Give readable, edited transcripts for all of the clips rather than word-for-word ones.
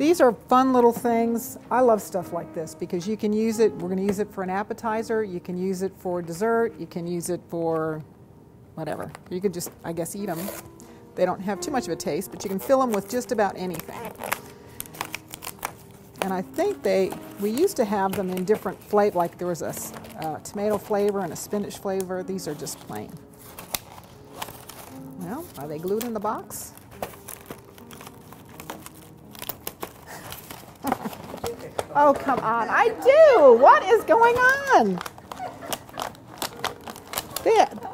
These are fun little things. I love stuff like this because you can use it, we're going to use it for an appetizer, you can use it for dessert, you can use it for whatever. You could just, I guess, eat them. They don't have too much of a taste, but you can fill them with just about anything. And I think we used to have them in different flavors, like there was a tomato flavor and a spinach flavor. These are just plain. Well, are they glued in the box? Oh, come on. I do. What is going on?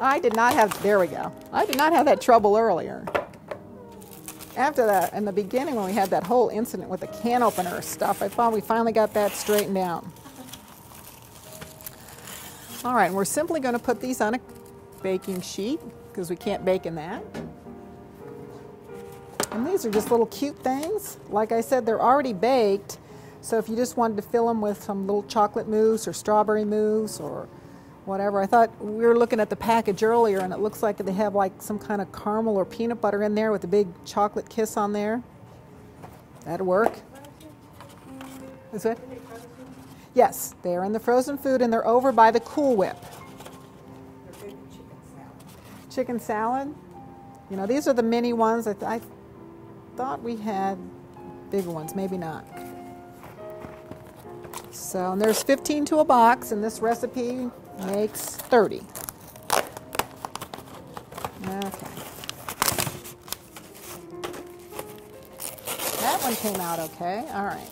I did not have, there we go. I did not have that trouble earlier. After that, in the beginning when we had that whole incident with the can opener stuff, I thought we finally got that straightened out. All right, and we're simply going to put these on a baking sheet because we can't bake in that. And these are just little cute things. Like I said, they're already baked. So if you just wanted to fill them with some little chocolate mousse or strawberry mousse or whatever. I thought we were looking at the package earlier and it looks like they have like some kind of caramel or peanut butter in there with a big chocolate kiss on there. That'd work. Is it? Yes, they're in the frozen food and they're over by the Cool Whip. Chicken salad? You know, these are the mini ones. I thought we had bigger ones, maybe not. So, and there's 15 to a box, and this recipe makes 30. Okay. That one came out okay. All right.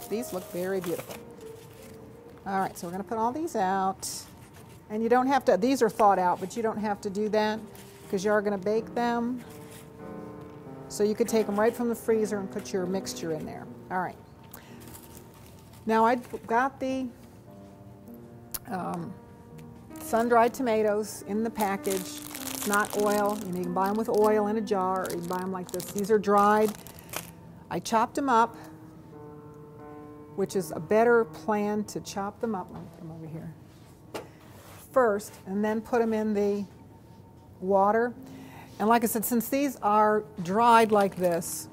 These look very beautiful. All right, so we're going to put all these out. And you don't have to, these are thawed out, but you don't have to do that because you are going to bake them. So you could take them right from the freezer and put your mixture in there. All right. Now I got the sun-dried tomatoes in the package. It's not oil. You can buy them with oil in a jar, or you can buy them like this. These are dried. I chopped them up, which is a better plan to chop them up. Let me come over here first, and then put them in the water. And like I said, since these are dried like this,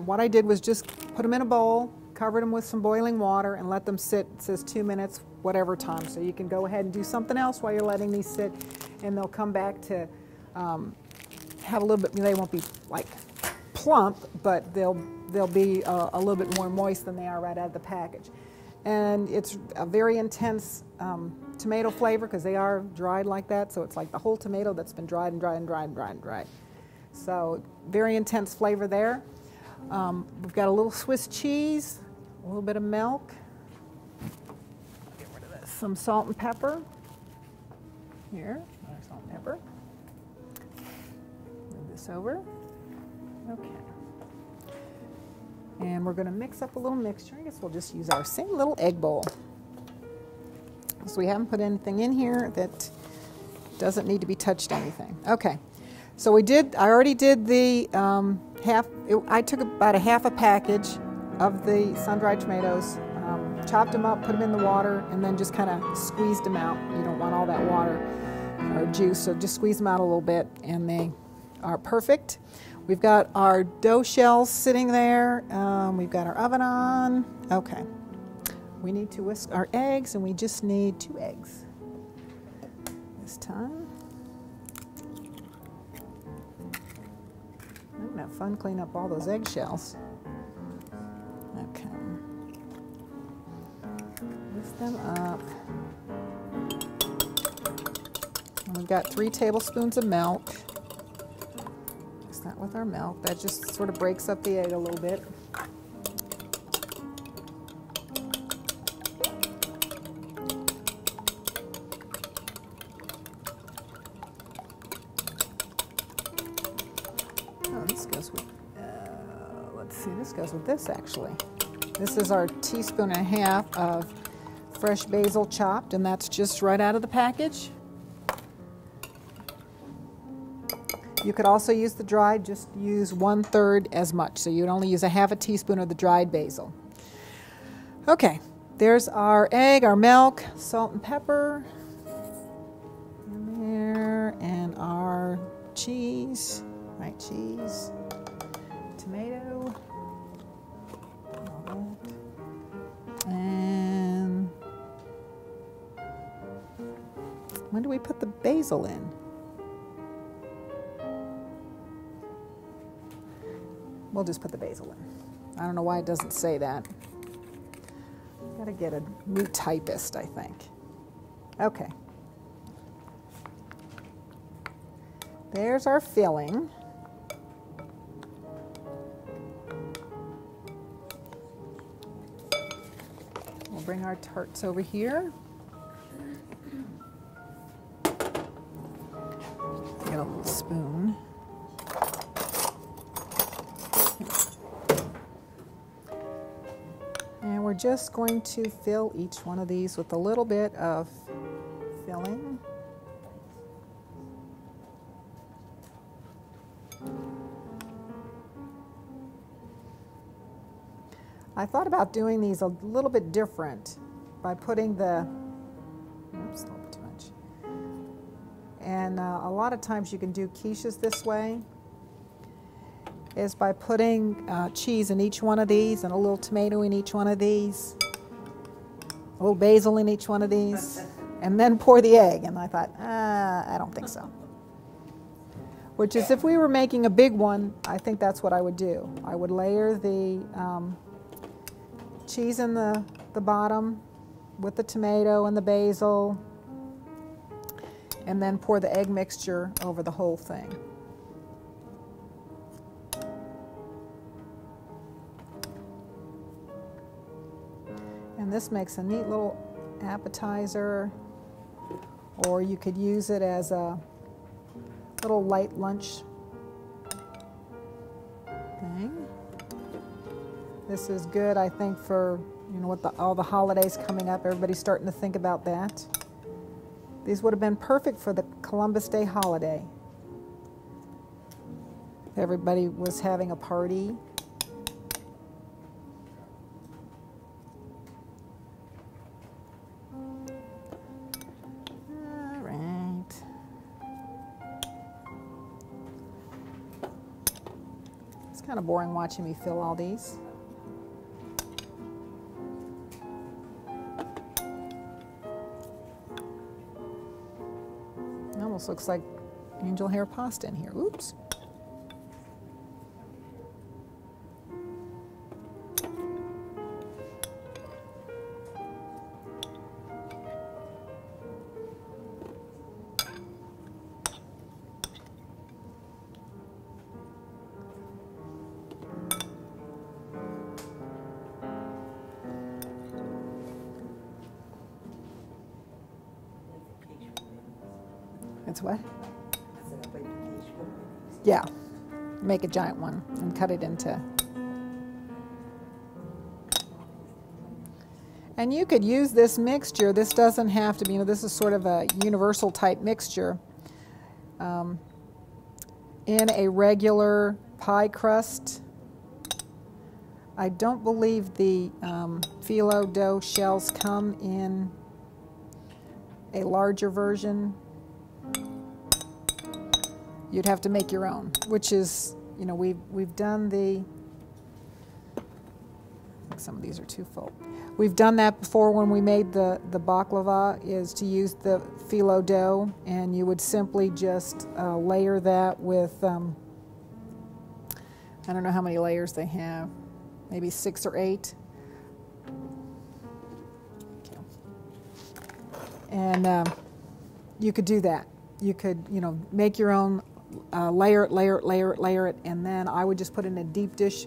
what I did was just put them in a bowl, covered them with some boiling water, and let them sit. It says 2 minutes, whatever time. So you can go ahead and do something else while you're letting these sit, and they'll come back to have a little bit. They won't be like plump, but they'll be a little bit more moist than they are right out of the package. And it's a very intense tomato flavor because they are dried like that. So it's like the whole tomato that's been dried and dried and dried and dried and dried. So very intense flavor there. We've got a little Swiss cheese, a little bit of milk. Get rid of this. Some salt and pepper. Here, salt and pepper. Move this over. Okay. And we're going to mix up a little mixture. I guess we'll just use our same little egg bowl. So we haven't put anything in here that doesn't need to be touched anything. Okay. So I already did the I took about a half a package of the sun-dried tomatoes, chopped them up, put them in the water, and then just kind of squeezed them out. You don't want all that water or juice, so just squeeze them out a little bit, and they are perfect. We've got our dough shells sitting there. We've got our oven on. Okay. We need to whisk our eggs, and we just need 2 eggs this time. I'm going to have fun cleaning up all those eggshells. Okay. Whisk them up. And we've got 3 tablespoons of milk. That with our milk. That just sort of breaks up the egg a little bit. Oh, this goes with, let's see, this goes with this actually. This is our teaspoon and a half of fresh basil chopped, and that's just right out of the package. You could also use the dried, just use 1/3 as much. So you'd only use a half a teaspoon of the dried basil. Okay, there's our egg, our milk, salt and pepper in there, and our cheese, white cheese, tomato, When do we put the basil in? We'll just put the basil in. I don't know why it doesn't say that. Gotta get a new typist, I think. Okay. There's our filling. We'll bring our tarts over here. Get a little spoon. And we're just going to fill each one of these with a little bit of filling. I thought about doing these a little bit different by putting the, oops, a little bit too much. And a lot of times you can do quiches this way, is by putting cheese in each one of these and a little tomato in each one of these, a little basil in each one of these, and then pour the egg. And I thought, I don't think so. Which is, if we were making a big one, I think that's what I would do. I would layer the cheese in the bottom with the tomato and the basil, and then pour the egg mixture over the whole thing. And this makes a neat little appetizer, or you could use it as a little light lunch thing. This is good, I think, for, you know, with all the holidays coming up. Everybody's starting to think about that. These would have been perfect for the Columbus Day holiday. If everybody was having a party. All right. It's kind of boring watching me fill all these. Almost looks like angel hair pasta in here. Oops. It's what? Yeah, make a giant one and cut it into. And you could use this mixture. This doesn't have to be, you know, this is sort of a universal type mixture in a regular pie crust. I don't believe the phyllo dough shells come in a larger version. You'd have to make your own, which is, you know, we've done the, I think some of these are too full. We've done that before when we made the baklava, is to use the phyllo dough, and you would simply just layer that with, I don't know how many layers they have, maybe 6 or 8. And you could do that. You could, you know, make your own, layer it, and then I would just put it in a deep dish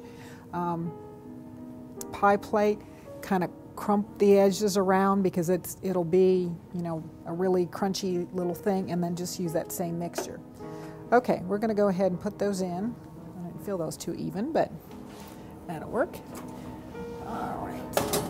pie plate, kind of crump the edges around because it'll be, you know, a really crunchy little thing, and then just use that same mixture. Okay, we're going to go ahead and put those in. I didn't feel those too even, but that'll work. All right.